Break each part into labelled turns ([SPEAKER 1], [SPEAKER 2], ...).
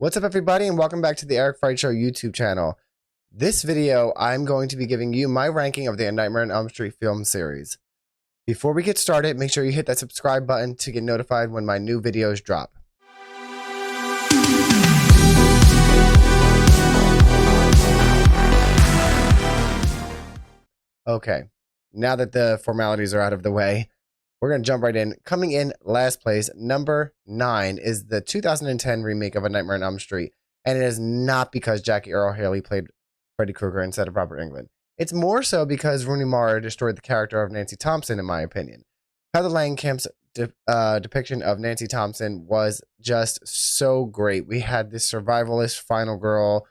[SPEAKER 1] What's up, everybody, and welcome back to the Eric Fright Show YouTube channel. This video, I'm going to be giving you my ranking of the Nightmare on Elm Street film series. Before we get started, make sure you hit that subscribe button to get notified when my new videos drop. Okay, now that the formalities are out of the way, we're going to jump right in. Coming in last place, number 9, is the 2010 remake of A Nightmare on Elm Street. And it is not because Jackie Earle Haley played Freddy Krueger instead of Robert Englund. It's more so because Rooney Mara destroyed the character of Nancy Thompson, in my opinion. Heather Langenkamp's depiction of Nancy Thompson was just so great. We had this survivalist final girl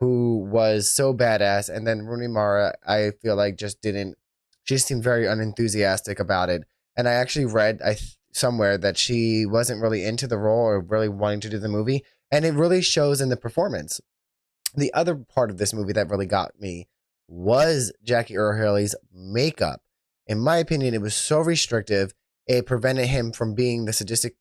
[SPEAKER 1] who was so badass, and then Rooney Mara, I feel like, she seemed very unenthusiastic about it. And I actually read somewhere that she wasn't really into the role or really wanting to do the movie. And it really shows in the performance. The other part of this movie that really got me was Jackie Earle Haley's makeup. In my opinion, it was so restrictive. It prevented him from being the sadistic,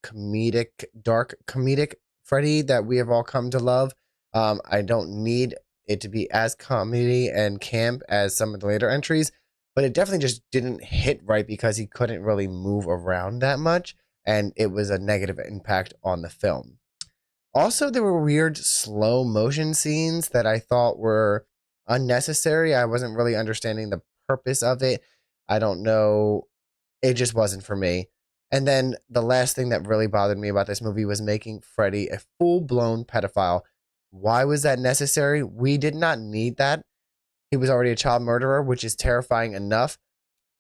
[SPEAKER 1] dark comedic Freddy that we have all come to love. I don't need it to be as comedy and camp as some of the later entries. But it definitely just didn't hit right because he couldn't really move around that much, and it was a negative impact on the film. Also, there were weird slow motion scenes that I thought were unnecessary. I wasn't really understanding the purpose of it. I don't know. It just wasn't for me. And then the last thing that really bothered me about this movie was making Freddy a full-blown pedophile. Why was that necessary? We did not need that. He was already a child murderer, which is terrifying enough.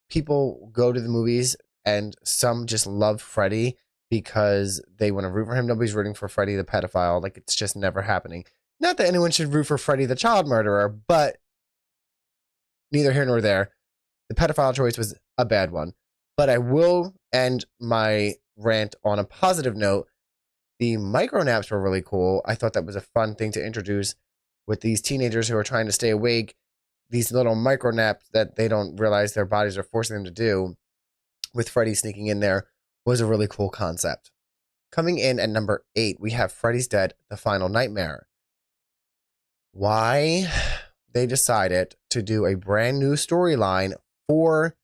[SPEAKER 1] People go to the movies and some just love Freddy because they want to root for him. Nobody's rooting for Freddy the pedophile. Like, it's just never happening. Not that anyone should root for Freddy the child murderer, but neither here nor there. The pedophile choice was a bad one. But I will end my rant on a positive note. The micro naps were really cool. I thought that was a fun thing to introduce with these teenagers who are trying to stay awake. These little micro naps that they don't realize their bodies are forcing them to do, with Freddy sneaking in there, was a really cool concept. Coming in at number 8, we have Freddy's Dead, The Final Nightmare. Why they decided to do a brand new storyline for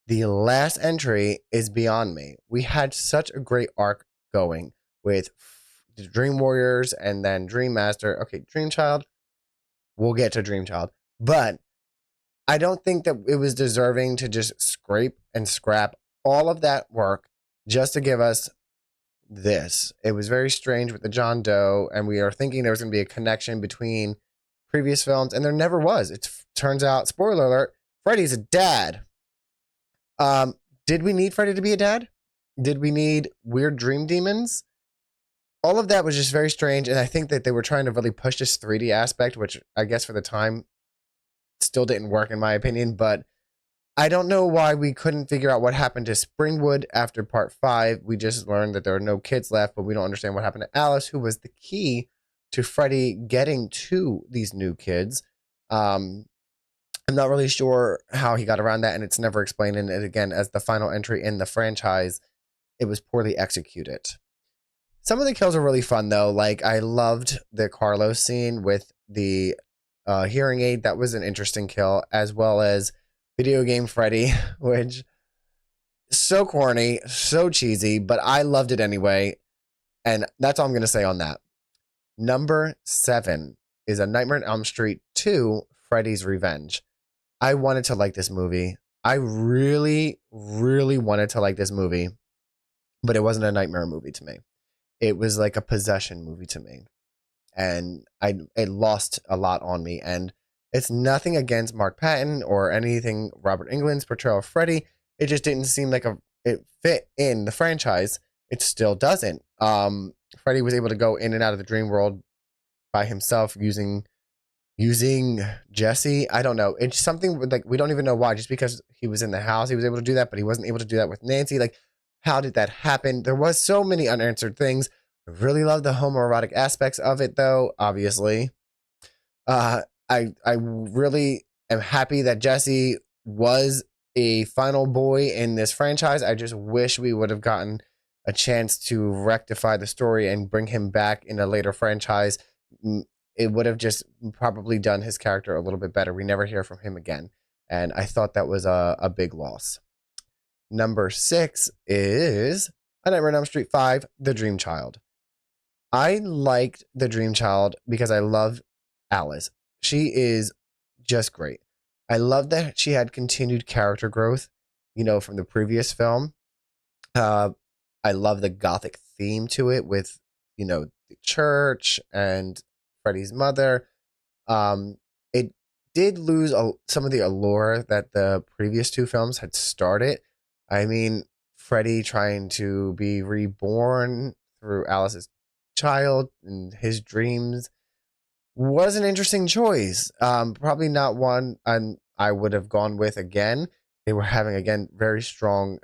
[SPEAKER 1] the last entry is beyond me. We had such a great arc going with the Dream Warriors and then Dream Master. Okay, Dream Child. We'll get to Dream Child. But I don't think that it was deserving to just scrape and scrap all of that work just to give us this. It was very strange with the John Doe, and we are thinking there was going to be a connection between previous films, and there never was. It turns out, spoiler alert, Freddy's a dad. Did we need Freddy to be a dad? Did we need weird dream demons? All of that was just very strange, and I think that they were trying to really push this 3D aspect, which I guess for the time still didn't work in my opinion, but I don't know why we couldn't figure out what happened to Springwood after part 5. We just learned that there are no kids left, but we don't understand what happened to Alice, who was the key to Freddy getting to these new kids. I'm not really sure how he got around that, and it's never explained. And again, as the final entry in the franchise, it was poorly executed. Some of the kills are really fun, though. Like, I loved the Carlos scene with the hearing aid. That was an interesting kill, as well as Video Game Freddy, which so corny, so cheesy, but I loved it anyway. And that's all I'm going to say on that. Number 7 is A Nightmare on Elm Street 2, Freddy's Revenge. I wanted to like this movie. I really, really wanted to like this movie, but it wasn't a nightmare movie to me. It was like a possession movie to me. And it lost a lot on me. And it's nothing against Mark Patton or anything Robert Englund's portrayal of Freddy. It just didn't seem like it fit in the franchise. It still doesn't. Freddy was able to go in and out of the dream world by himself using Jesse. I don't know. It's something like we don't even know why. Just because he was in the house, he was able to do that, but he wasn't able to do that with Nancy. Like, how did that happen? There was so many unanswered things. I really love the homoerotic aspects of it, though, obviously. I really am happy that Jesse was a final boy in this franchise. I just wish we would have gotten a chance to rectify the story and bring him back in a later franchise, it would have just probably done his character a little bit better. We never hear from him again. And I thought that was a big loss. Number 6 is A Nightmare on Elm Street 5, The Dream Child. I liked The Dream Child because I love Alice. She is just great. I love that she had continued character growth, from the previous film. Uh, I love the gothic theme to it with, the church and Freddy's mother. It did lose some of the allure that the previous two films had started. I mean, Freddy trying to be reborn through Alice's child and his dreams was an interesting choice. Probably not one I would have gone with again. They were having, again, very strong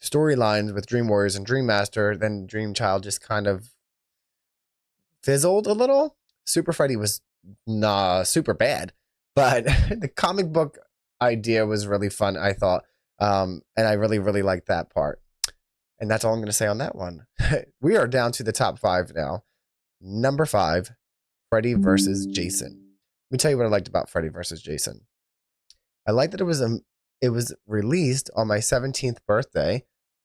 [SPEAKER 1] storylines with Dream Warriors and Dream Master. Then Dream Child just kind of fizzled a little. Super Freddy was super bad, but the comic book idea was really fun, I thought. And I really, really liked that part. And that's all I'm going to say on that one. We are down to the top 5 now. Number 5, Freddy versus Jason. Let me tell you what I liked about Freddy versus Jason. I liked that it was released on my 17th birthday,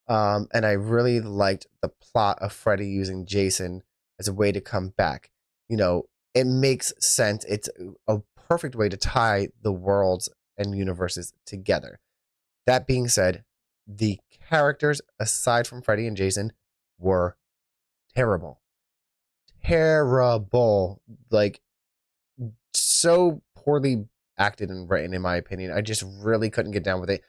[SPEAKER 1] and I really liked the plot of Freddy using Jason as a way to come back. It makes sense. It's a perfect way to tie the worlds and universes together. That being said, the characters, aside from Freddy and Jason, were terrible. Terrible. Like, so poorly acted and written, in my opinion. I just really couldn't get down with it.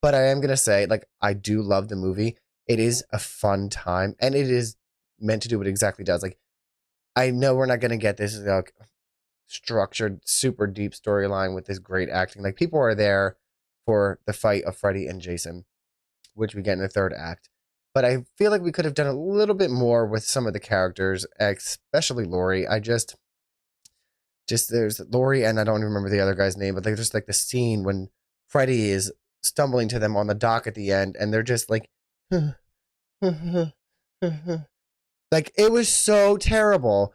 [SPEAKER 1] But I am going to say, I do love the movie. It is a fun time, and it is meant to do what it exactly does. I know we're not going to get this structured, super deep storyline with this great acting. People are there for the fight of Freddy and Jason, which we get in the third act. But I feel like we could have done a little bit more with some of the characters, especially Laurie. Just there's Laurie, and I don't even remember the other guy's name, but just the scene when Freddy is stumbling to them on the dock at the end, and they're just it was so terrible.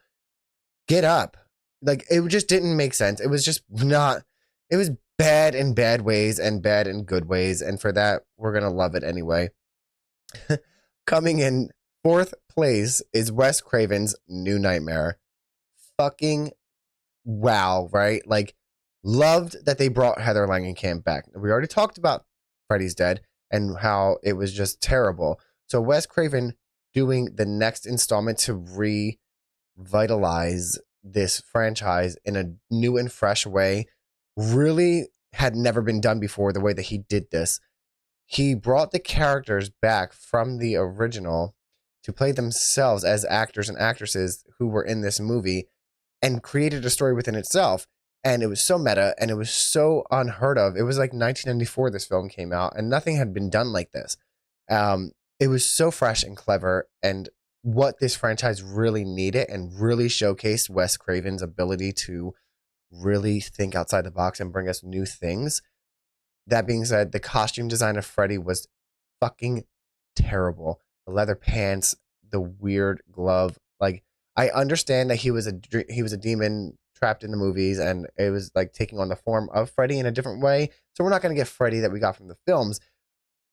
[SPEAKER 1] Get up. It just didn't make sense. It was just not, it was bad in bad ways and bad in good ways. And for that, we're going to love it anyway. Coming in 4th place is Wes Craven's New Nightmare. Fucking wow, right? Loved that they brought Heather Langenkamp back. We already talked about Freddy's Dead and how it was just terrible. So Wes Craven doing the next installment to revitalize this franchise in a new and fresh way really had never been done before. The way that he did this, he brought the characters back from the original to play themselves as actors and actresses who were in this movie, and created a story within itself. And it was so meta, and it was so unheard of. It was 1994 this film came out, and nothing had been done like this. It was so fresh and clever, and what this franchise really needed, and really showcased Wes Craven's ability to really think outside the box and bring us new things. That being said, the costume design of Freddy was fucking terrible. The leather pants, the weird glove. I understand that he was a demon trapped in the movies, and it was taking on the form of Freddy in a different way. So we're not going to get Freddy that we got from the films.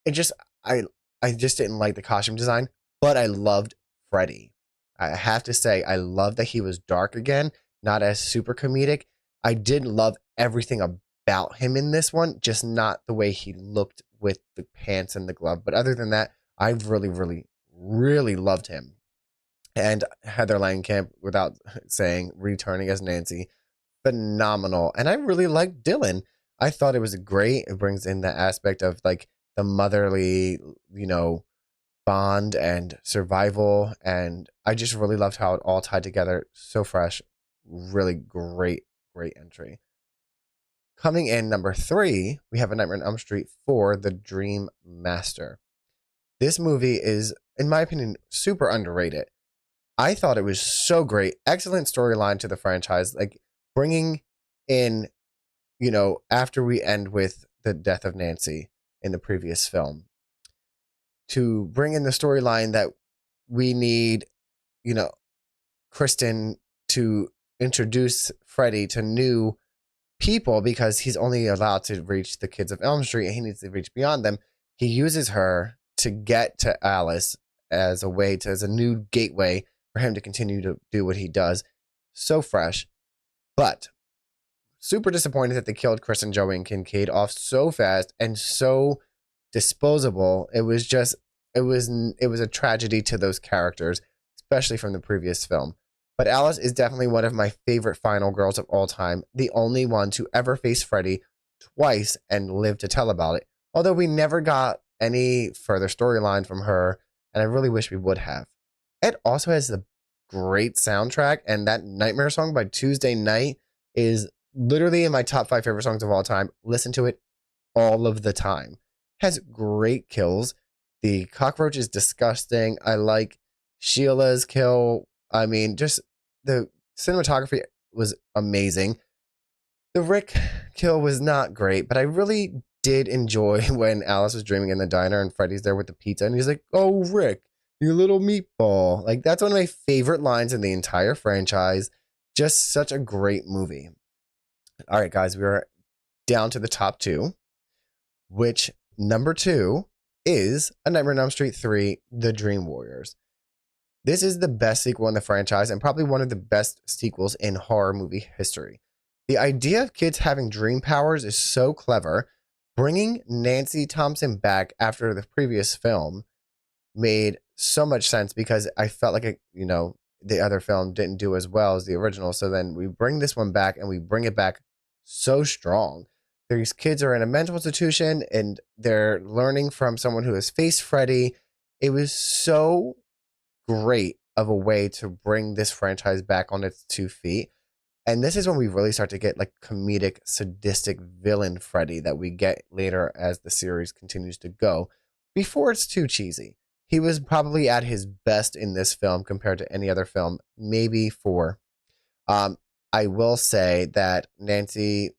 [SPEAKER 1] I just didn't like the costume design, but I loved Freddy. I have to say, I love that he was dark again, not as super comedic. I did love everything about him in this one, just not the way he looked with the pants and the glove. But other than that, I really, really, really loved him. And Heather Langenkamp, without saying, returning as Nancy, phenomenal. And I really liked Dylan. I thought it was great. It brings in the aspect of the motherly, bond and survival. And I just really loved how it all tied together. So fresh. Really great, great entry. Coming in number 3, we have A Nightmare on Elm Street 4, The Dream Master. This movie is, in my opinion, super underrated. I thought it was so great. Excellent storyline to the franchise. Bringing in, after we end with the death of Nancy in the previous film. to bring in the storyline that we need, you know, Kristen to introduce Freddy to new people because he's only allowed to reach the kids of Elm Street and he needs to reach beyond them. He uses her to get to Alice as a way to, as a new gateway for him to continue to do what he does. So fresh, but super disappointed that they killed Kristen, Joey, and Kincaid off so fast and so disposable. It was just, it was a tragedy to those characters, especially from the previous film. But Alice is definitely one of my favorite final girls of all time, the only one to ever face Freddy twice and live to tell about it. Although we never got any further storyline from her, and I really wish we would have. It also has a great soundtrack, and that Nightmare song by Tuesday Night is literally in my top 5 favorite songs of all time. Listen to it all of the time. Has great kills. The cockroach is disgusting. I like Sheila's kill. I mean, just the cinematography was amazing. The Rick kill was not great, but I really did enjoy when Alice was dreaming in the diner and Freddy's there with the pizza and he's like, "Oh, Rick, you little meatball." Like, that's one of my favorite lines in the entire franchise. Just such a great movie. All right, guys, we are down to the top 2, which number 2 is A Nightmare on Elm Street 3, The Dream Warriors. This is the best sequel in the franchise and probably one of the best sequels in horror movie history. The idea of kids having dream powers is so clever. Bringing Nancy Thompson back after the previous film made so much sense because I felt like, the other film didn't do as well as the original. So then we bring this one back and we bring it back so strong. These kids are in a mental institution and they're learning from someone who has faced Freddy. It was so great of a way to bring this franchise back on its 2 feet. And this is when we really start to get like comedic, sadistic villain Freddy that we get later as the series continues to go. Before it's too cheesy. He was probably at his best in this film compared to any other film, maybe 4. I will say that Nancy,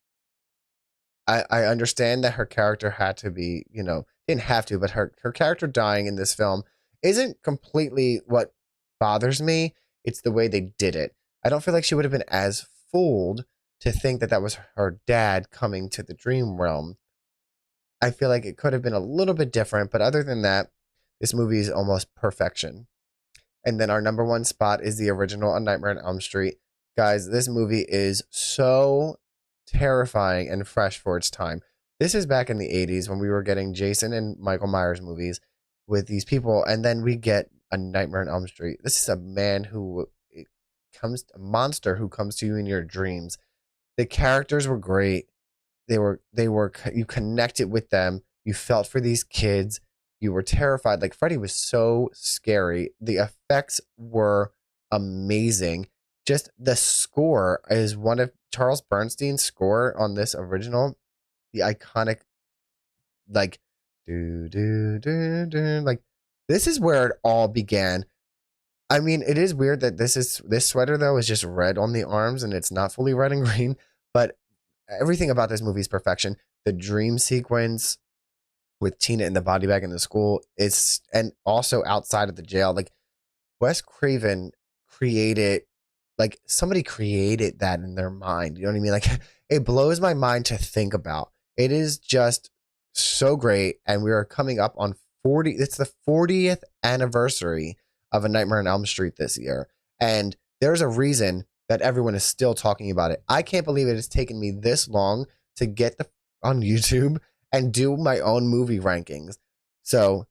[SPEAKER 1] I understand that her character had to be, didn't have to, but her character dying in this film isn't completely what bothers me. It's the way they did it. I don't feel like she would have been as fooled to think that that was her dad coming to the dream realm. I feel like it could have been a little bit different, but other than that, this movie is almost perfection. And then our number 1 spot is the original A Nightmare on Elm Street. Guys, this movie is so terrifying and fresh for its time. This is back in the 80s when we were getting Jason and Michael Myers movies with these people, and then we get A Nightmare on Elm Street. This is a monster who comes to you in your dreams. The characters were great. You connected with them. You felt for these kids. You were terrified. Like, Freddy was so scary. The effects were amazing. Just the score is one of Charles Bernstein's score on this original. The iconic, like, do, do, do, do. Like, this is where it all began. I mean, it is weird that this sweater, though, is just red on the arms and it's not fully red and green. But everything about this movie is perfection. The dream sequence with Tina in the body bag in the school is, and also outside of the jail, like, Wes Craven created, like, somebody created that in their mind. You know what I mean? Like, it blows my mind to think about. It is just so great. And we are coming up on it's the 40th anniversary of A Nightmare on Elm Street this year. And there's a reason that everyone is still talking about it. I can't believe it has taken me this long to get on YouTube and do my own movie rankings. So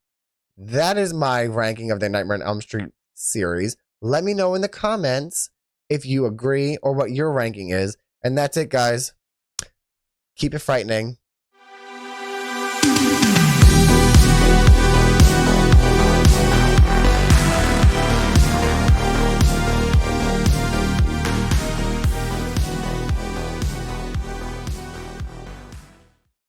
[SPEAKER 1] that is my ranking of the Nightmare on Elm Street series. Let me know in the comments if you agree or what your ranking is. And that's it, guys. Keep it frightening.